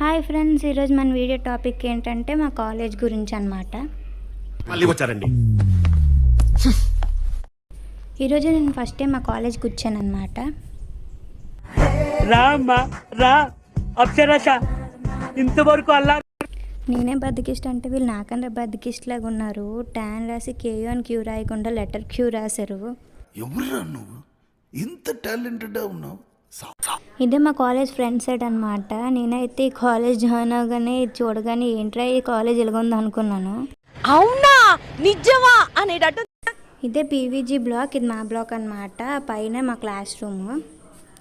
Hi friends, ఈరోజు మన video topic ఏంటంటే మా కాలేజ్ గురించి అనమాట. ఈరోజు నేను ఫస్ట్ టైం మా కాలేజ్కి వచ్చాను అనమాట. ఇంతవరకు అలా నేనే బద్దకిస్ట్ అంటే వీళ్ళు నాకన్నా బద్దకిస్ట్ లాగా ఉన్నారు. ట్యాన్ రాసి కేయూ అని క్యూ రాయకుండా లెటర్ క్యూ రాశారు. ఎవరురా నువ్వు ఇంత టాలెంటెడ్ ఉన్నావు? ఇదే మా కాలేజ్ ఫ్రంట్ సైడ్ అనమాట. నేనైతే ఈ కాలేజ్ జాయిన్ అవగానే చూడగానే ఏంట్రా ఈ కాలేజ్ ఎలాగొంది అనుకున్నాను. అవునా నిజమా అనేటట్టు. ఇదే పీవీజీ బ్లాక్, ఇది మా బ్లాక్ అనమాట. పైన మా క్లాస్ రూమ్.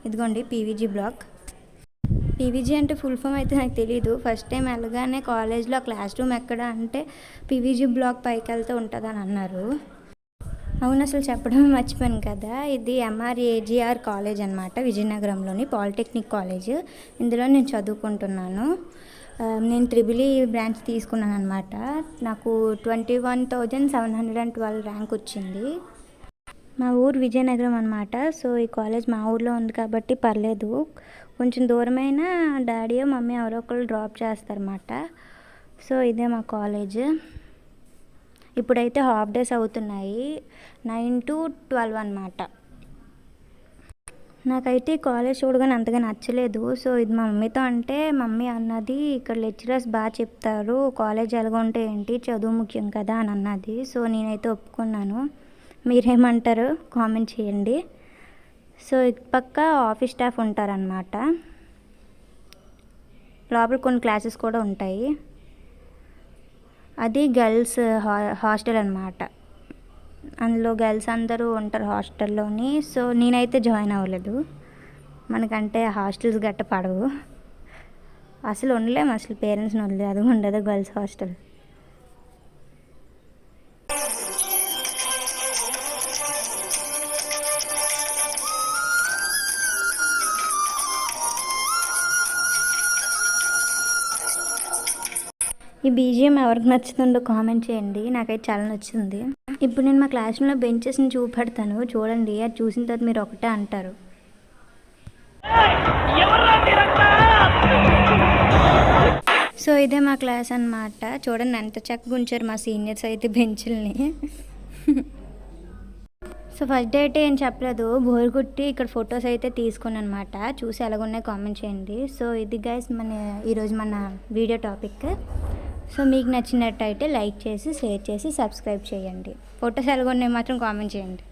ఇదిగోండి పీవీజీ బ్లాక్. పీవీజీ అంటే ఫుల్ ఫామ్ అయితే నాకు తెలీదు. ఫస్ట్ టైం వెళ్ళగానే కాలేజ్లో క్లాస్ రూమ్ ఎక్కడ అంటే పీవీజీ బ్లాక్ పైకి వెళ్తూ ఉంటుందని అన్నారు. అవును, అసలు చెప్పడం మర్చిపోయాను కదా. ఇది ఎంఆర్ఏజీఆర్ కాలేజ్ అనమాట, విజయనగరంలోని పాలిటెక్నిక్ కాలేజ్. ఇందులో నేను చదువుకుంటున్నాను. నేను త్రిబుల్ ఈ బ్రాంచ్ తీసుకున్నాను అనమాట. నాకు 21,712 ర్యాంక్ వచ్చింది. మా ఊరు విజయనగరం అనమాట. సో ఈ కాలేజ్ మా ఊర్లో ఉంది కాబట్టి పర్లేదు. కొంచెం దూరమైన డాడీ మమ్మీ ఎవరో ఒకళ్ళు డ్రాప్ చేస్తారన్నమాట. సో ఇదే మా కాలేజ్. ఇప్పుడైతే హాఫ్ డేస్ అవుతున్నాయి, 9 to 12 అనమాట. నాకైతే కాలేజ్ చూడగానే అంతగా నచ్చలేదు. సో ఇది మా మమ్మీతో అంటే మమ్మీ అన్నది ఇక్కడ లెక్చరర్స్ బాగా చెప్తారు, కాలేజ్ ఎలాగుంటే ఏంటి, చదువు ముఖ్యం కదా అని అన్నది. సో నేనైతే ఒప్పుకున్నాను. మీరేమంటారు కామెంట్ చేయండి. సో ఇటు పక్క ఆఫీస్ స్టాఫ్ ఉంటారనమాట. లోపల కొన్ని క్లాసెస్ కూడా ఉంటాయి. అది గర్ల్స్ హాస్టల్ అనమాట. అందులో గర్ల్స్ అందరూ ఉంటారు హాస్టల్లోని. సో నేనైతే జాయిన్ అవ్వలేదు, మనకంటే హాస్టల్స్ గట్ట పడవు. అసలు ఉండలేము, అసలు పేరెంట్స్ని వదిలేదు. అది ఉండదు గర్ల్స్ హాస్టల్. ఈ బీజిఎం ఎవరికి నచ్చుతుందో కామెంట్ చేయండి. నాకైతే చాలా నచ్చింది. ఇప్పుడు నేను మా క్లాస్ రూమ్లో బెంచెస్ని చూపెడతాను, చూడండి. అది చూసిన తర్వాత మీరు ఒకటే అంటారు. సో ఇదే మా క్లాస్ అనమాట. చూడండి ఎంత చక్కగా ఉంచారు మా సీనియర్స్ అయితే బెంచుల్ని. సో ఫస్ట్ డే అయితే ఏం చెప్పలేదు, బోర్ కొట్టి ఇక్కడ ఫొటోస్ అయితే తీసుకున్నాను అనమాట. చూసి ఎలాగున్నాయి కామెంట్ చేయండి. సో ఇది గైస్ ఈరోజు మన వీడియో టాపిక్. సో మీకు నచ్చినట్టయితే లైక్ చేసి షేర్ చేసి సబ్స్క్రైబ్ చేయండి. ఫొటోస్ ఎలాగున్నాయి మాత్రం కామెంట్ చేయండి.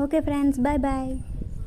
Okay friends, bye bye.